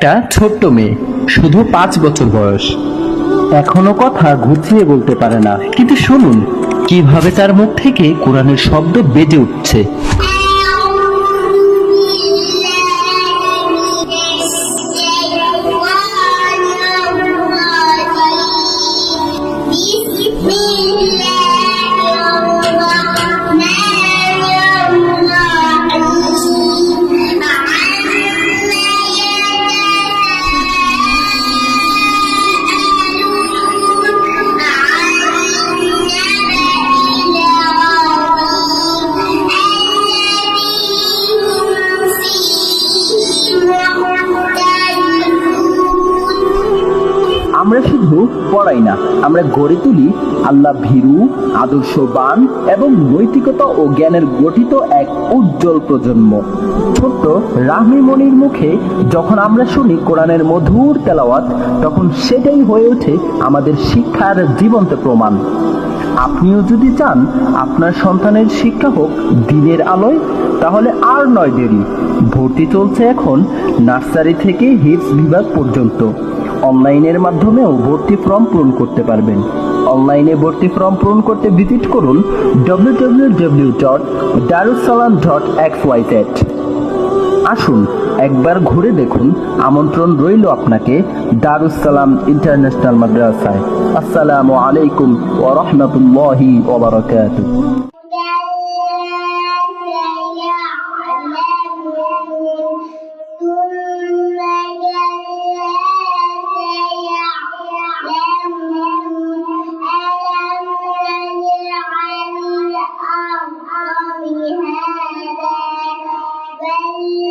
একটা ছোট্ট মেয়ে, শুধু 5 বছর বয়স। এখনো কথা গুছিয়ে বলতে পারে না, কিন্তু শুনুন কিভাবে তার মুখ থেকে কোরআনের শব্দ বেজে উঠছে। আমরা শুধু পড়াই না, আমরা গড়ে তুলি আল্লাহ ভীরু, আদর্শবান এবং নৈতিকতা ও জ্ঞানের গঠিত এক উজ্জ্বল প্রজন্ম। ছোট্ট রাহমি মনির মুখে যখন আমরা শুনি কোরআনের মধুর তেলাওয়াত, তখন সেটাই হয়ে ওঠে আমাদের শিক্ষার জীবন্ত প্রমাণ। আপনিও যদি চান আপনার সন্তানের শিক্ষা হোক দিনের আলোয়, তাহলে আর নয় দেরি। ভর্তি চলছে এখন নার্সারি থেকে হিপস বিভাগ পর্যন্ত। অনলাইনের মাধ্যমেও ভর্তি ফর্ম পূরণ করতে পারবেন। অনলাইনে ভর্তি ফর্ম পূরণ করতে ভিজিট করুন www.darussalam.xyz। আসুন একবার ঘুরে দেখুন। আমন্ত্রণ রইল আপনাকে দারুস সালাম ইন্টারন্যাশনাল মাদ্রাসায়। আসসালামু আলাইকুম ওয়া রাহমাতুল্লাহি ওয়া বারাকাতুহু। بل